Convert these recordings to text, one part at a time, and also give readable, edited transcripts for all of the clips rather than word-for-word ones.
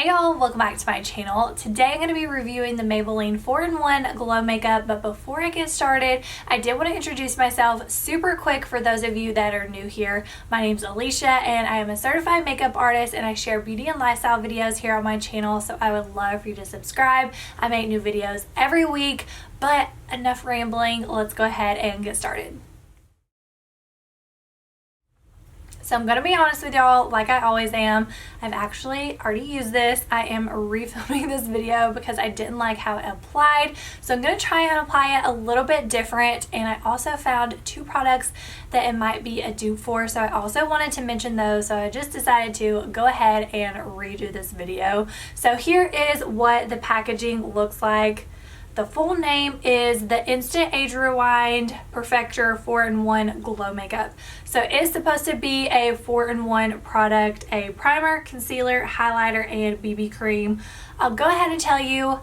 Hey y'all, welcome back to my channel. Today I'm going to be reviewing the Maybelline 4-in-1 Glow Makeup, but before I get started, I did want to introduce myself super quick for those of you that are new here. My name's Alicia and I am a certified makeup artist and I share beauty and lifestyle videos here on my channel, so I would love for you to subscribe. I make new videos every week, but enough rambling, let's go ahead and get started. So I'm going to be honest with y'all, like I always am. I've actually already used this. I am refilming this video because I didn't like how it applied. So I'm going to try and apply it a little bit different. And I also found two products that it might be a dupe for. So I also wanted to mention those. So I just decided to go ahead and redo this video. So here is what the packaging looks like. The full name is the Instant Age Rewind Perfector 4-in-1 Glow Makeup. So it's supposed to be a 4-in-1 product, a primer, concealer, highlighter, and BB cream. I'll go ahead and tell you,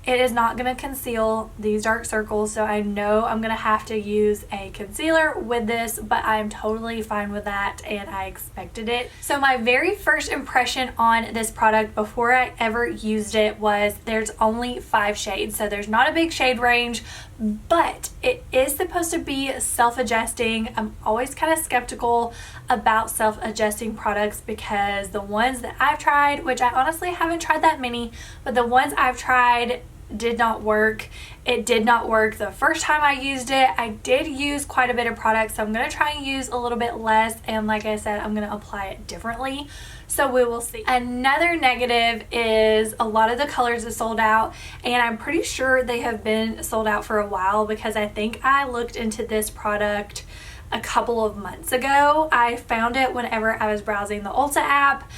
it is not going to conceal these dark circles, so I know I'm going to have to use a concealer with this, but I'm totally fine with that and I expected it. So my very first impression on this product before I ever used it was there's only 5 shades, so there's not a big shade range, but it is supposed to be self-adjusting. I'm always kind of skeptical about self-adjusting products because the ones that I've tried, which I honestly haven't tried that many, but the ones I've tried did not work. It did not work the first time I used it. I did use quite a bit of product, so I'm going to try and use a little bit less, and like I said, I'm going to apply it differently, so we will see. Another negative is a lot of the colors are sold out, and I'm pretty sure they have been sold out for a while because I think I looked into this product a couple of months ago. I found it whenever I was browsing the Ulta app.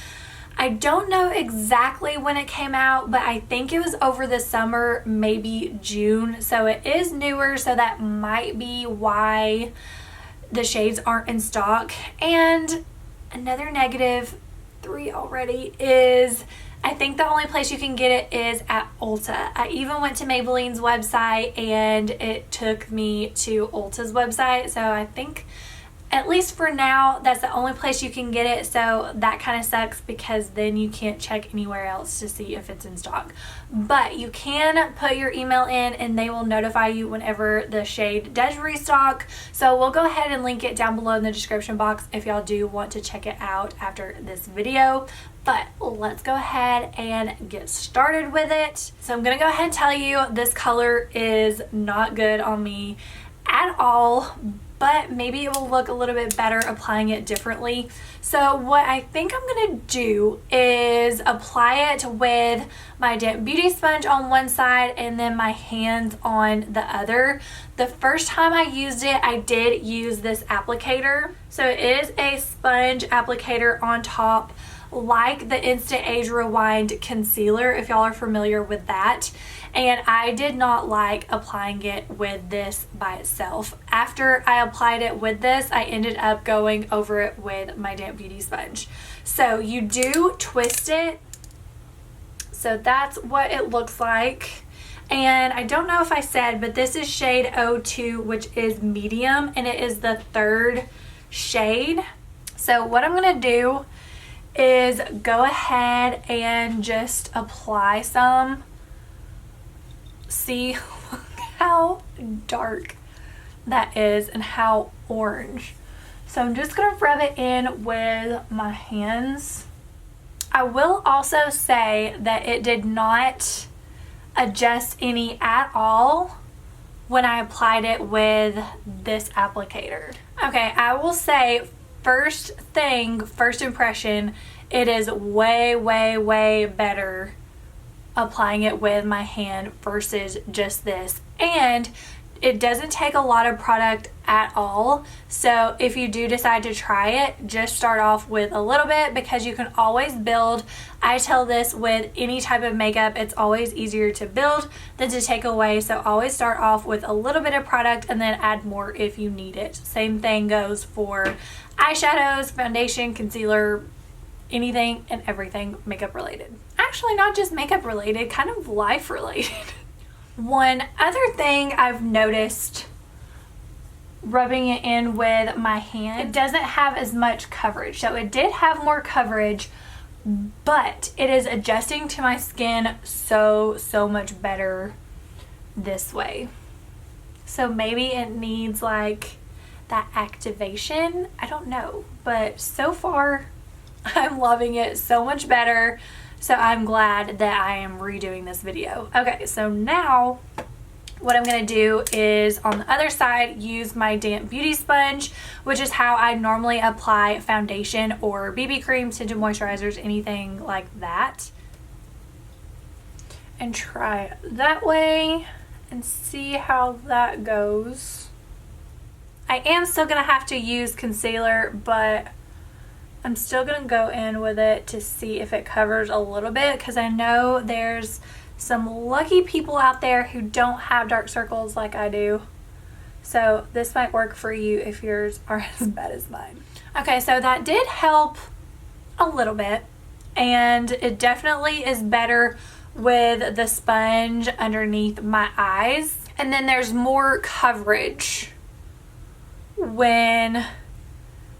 I don't know exactly when it came out, but I think it was over the summer, maybe June. So it is newer, so that might be why the shades aren't in stock. And another negative, 3 already, is I think the only place you can get it is at Ulta. I even went to Maybelline's website and it took me to Ulta's website. So I think, at least for now, that's the only place you can get it, so that kind of sucks because then you can't check anywhere else to see if it's in stock. But you can put your email in and they will notify you whenever the shade does restock. So we'll go ahead and link it down below in the description box if y'all do want to check it out after this video. But let's go ahead and get started with it. So I'm going to go ahead and tell you this color is not good on me at all, but maybe it will look a little bit better applying it differently. So what I think I'm gonna do is apply it with my damp beauty sponge on one side and then my hands on the other. The first time I used it, I did use this applicator. So it is a sponge applicator on top, like the Instant Age Rewind concealer, if y'all are familiar with that. And I did not like applying it with this by itself. After I applied it with this, I ended up going over it with my damp beauty sponge. So you do twist it. So that's what it looks like. And I don't know if I said, but this is shade 02, which is medium, and it is the 3rd shade. So what I'm gonna do is go ahead and just apply some. See how dark that is and how orange. So I'm just gonna rub it in with my hands. I will also say that it did not adjust any at all when I applied it with this applicator. Okay, I will say first impression, it is way better applying it with my hand versus just this, and it doesn't take a lot of product at all. So if you do decide to try it, just start off with a little bit because you can always build. I tell this with any type of makeup, it's always easier to build than to take away, so always start off with a little bit of product and then add more if you need it. Same thing goes for eyeshadows, foundation, concealer, anything and everything makeup related. Actually, not just makeup related, kind of life related. One other thing I've noticed rubbing it in with my hand, it doesn't have as much coverage. So it did have more coverage, but it is adjusting to my skin so much better this way. So maybe it needs like that activation, I don't know, but so far I'm loving it so much better. So I'm glad that I am redoing this video. Okay, so now what I'm going to do is on the other side use my damp beauty sponge, which is how I normally apply foundation or BB cream, tinted moisturizers, anything like that, and try it that way and see how that goes. I am still going to have to use concealer, but I'm still going to go in with it to see if it covers a little bit, because I know there's some lucky people out there who don't have dark circles like I do. So this might work for you if yours are as bad as mine. Okay, so that did help a little bit, and it definitely is better with the sponge underneath my eyes. And then there's more coverage when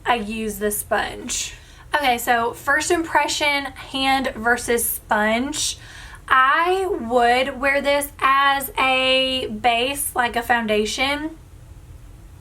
I use the sponge. Okay, so first impression, hand versus sponge. I would wear this as a base, like a foundation.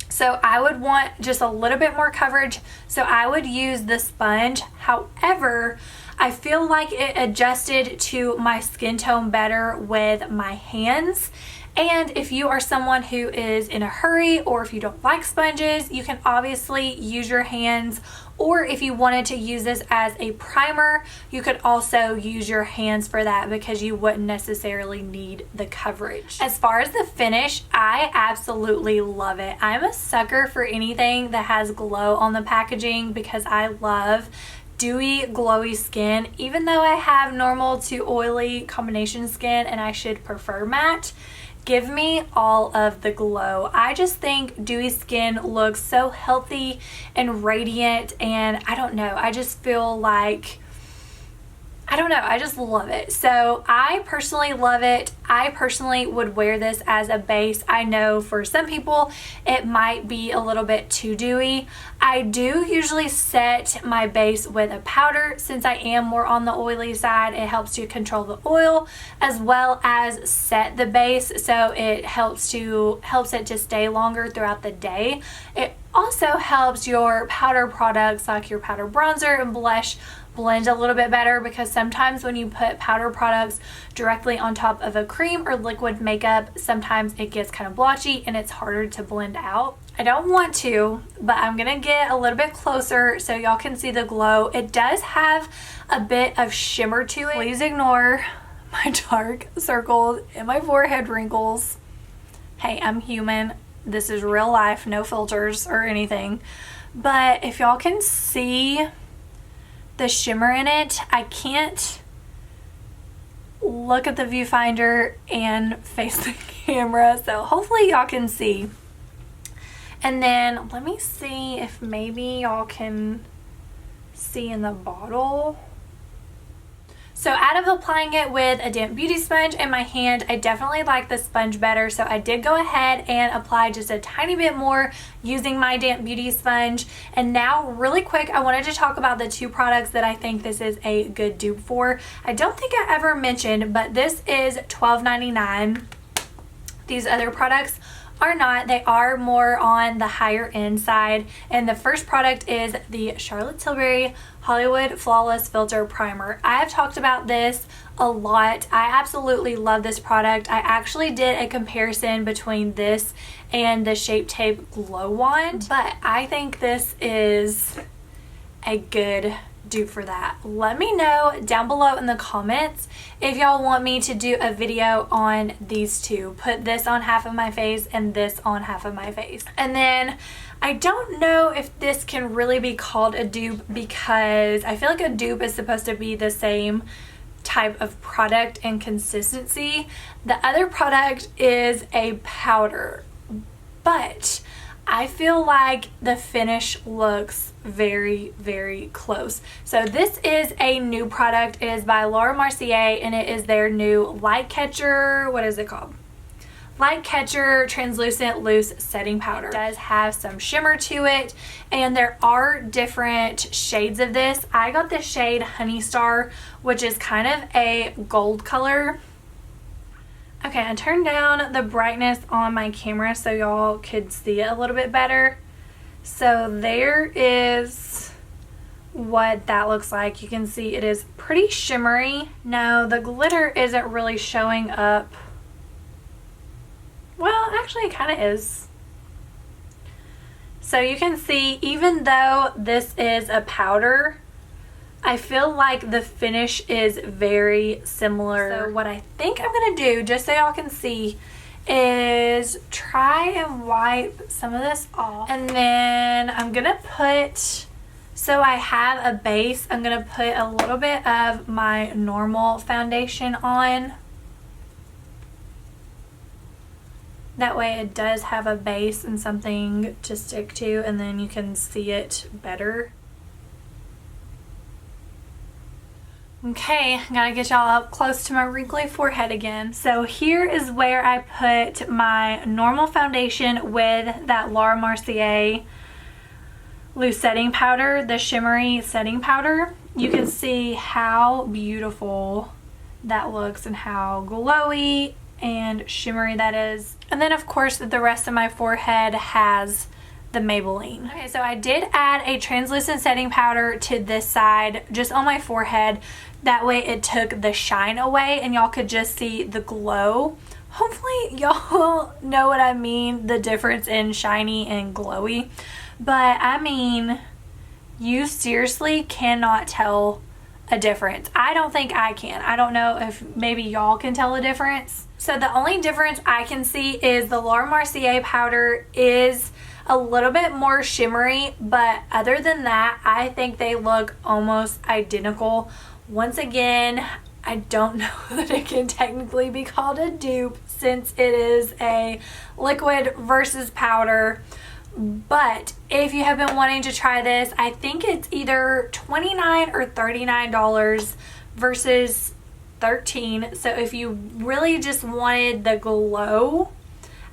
So I would want just a little bit more coverage, so I would use the sponge. However, I feel like it adjusted to my skin tone better with my hands. And if you are someone who is in a hurry, or if you don't like sponges, you can obviously use your hands. Or if you wanted to use this as a primer, you could also use your hands for that, because you wouldn't necessarily need the coverage. As far as the finish, I absolutely love it. I'm a sucker for anything that has glow on the packaging, because I love dewy, glowy skin. Even though I have normal to oily combination skin and I should prefer matte, give me all of the glow. I just think dewy skin looks so healthy and radiant, and I don't know, I just feel like, I don't know, I just love it. So I personally love it. I personally would wear this as a base. I know for some people it might be a little bit too dewy. I do usually set my base with a powder, since I am more on the oily side. It helps to control the oil as well as set the base, so it helps it to stay longer throughout the day. It also helps your powder products, like your powder bronzer and blush, blend a little bit better, because sometimes when you put powder products directly on top of a cream or liquid makeup, sometimes it gets kind of blotchy and it's harder to blend out. I don't want to, but I'm gonna get a little bit closer so y'all can see the glow. It does have a bit of shimmer to it. Please ignore my dark circles and my forehead wrinkles. Hey, I'm human. This is real life, no filters or anything. But if y'all can see the shimmer in it, I can't look at the viewfinder and face the camera, so hopefully y'all can see. And then let me see if maybe y'all can see in the bottle. So out of applying it with a damp beauty sponge in my hand, I definitely like the sponge better. So I did go ahead and apply just a tiny bit more using my damp beauty sponge. And now really quick, I wanted to talk about the two products that I think this is a good dupe for. I don't think I ever mentioned, but this is $12.99. These other products are not. They are more on the higher end side. And the first product is the Charlotte Tilbury Hollywood Flawless Filter Primer. I have talked about this a lot. I absolutely love this product. I actually did a comparison between this and the Shape Tape Glow Wand, but I think this is a good dupe for that. Let me know down below in the comments if y'all want me to do a video on these two. Put this on half of my face and this on half of my face. And then I don't know if this can really be called a dupe, because I feel like a dupe is supposed to be the same type of product and consistency. The other product is a powder, but I feel like the finish looks very, very close. So this is a new product. It is by Laura Mercier, and it is their new light catcher, what is it called? Light Catcher Translucent Loose Setting Powder. It does have some shimmer to it, and there are different shades of this. I got the shade Honey Star, which is kind of a gold color. Okay, I turned down the brightness on my camera so y'all could see it a little bit better. So there is what that looks like. You can see it is pretty shimmery. No, the glitter isn't really showing up. Well, actually it kind of is. So you can see, even though this is a powder, I feel like the finish is very similar. So what I think I'm going to do, just so y'all can see, is try and wipe some of this off. And then I'm going to put, so I have a base, I'm going to put a little bit of my normal foundation on. That way it does have a base and something to stick to, and then you can see it better. Okay, gotta get y'all up close to my wrinkly forehead again. So here is where I put my normal foundation with that Laura Mercier loose setting powder, the shimmery setting powder. You can see how beautiful that looks and how glowy and shimmery that is. And then of course the rest of my forehead has the Maybelline. Okay, so I did add a translucent setting powder to this side, just on my forehead. That way it took the shine away and y'all could just see the glow. Hopefully y'all know what I mean, the difference in shiny and glowy. But I mean, you seriously cannot tell a difference. I don't think I can. I don't know if maybe y'all can tell a difference. So the only difference I can see is the Laura Mercier powder is a little bit more shimmery, but other than that, I think they look almost identical. Once again, I don't know that it can technically be called a dupe since it is a liquid versus powder. But if you have been wanting to try this, I think it's either $29 or $39 versus $13. So if you really just wanted the glow,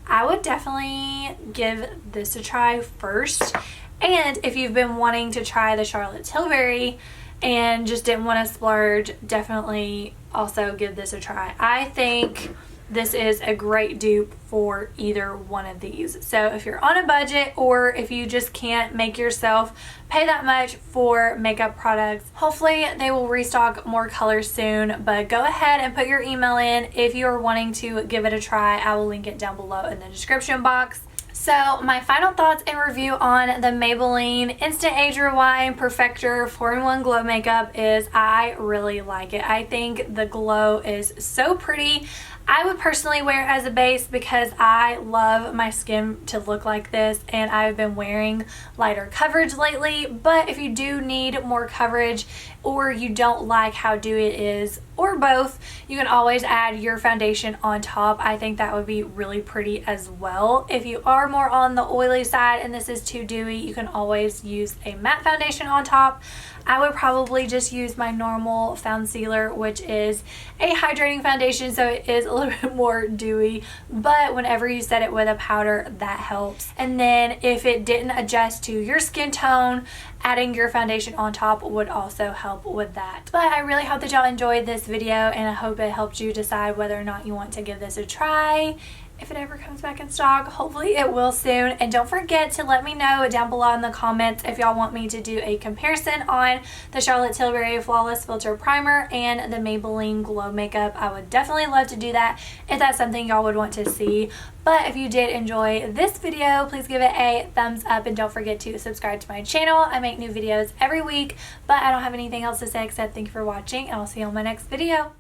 I would definitely give this a try first. And if you've been wanting to try the Charlotte Tilbury and just didn't want to splurge, definitely also give this a try. I think this is a great dupe for either one of these. So if you're on a budget, or if you just can't make yourself pay that much for makeup products, hopefully they will restock more colors soon. But go ahead and put your email in if you're wanting to give it a try. I will link it down below in the description box. So my final thoughts and review on the Maybelline Instant Age Rewind Perfector 4-in-1 Glow Makeup is I really like it. I think the glow is so pretty. I would personally wear it as a base because I love my skin to look like this, and I've been wearing lighter coverage lately. But if you do need more coverage, or you don't like how dewy it is, or both, you can always add your foundation on top. I think that would be really pretty as well. If you are more on the oily side and this is too dewy, you can always use a matte foundation on top. I would probably just use my normal Found Sealer, which is a hydrating foundation, so it is a little bit more dewy, but whenever you set it with a powder, that helps. And then if it didn't adjust to your skin tone, adding your foundation on top would also help with that. But I really hope that y'all enjoyed this video, and I hope it helped you decide whether or not you want to give this a try. If it ever comes back in stock, hopefully it will soon. And don't forget to let me know down below in the comments if y'all want me to do a comparison on the Charlotte Tilbury Flawless Filter Primer and the Maybelline Glow Makeup. I would definitely love to do that if that's something y'all would want to see. But if you did enjoy this video, please give it a thumbs up, and don't forget to subscribe to my channel. I make new videos every week, but I don't have anything else to say except thank you for watching, and I'll see you on my next video.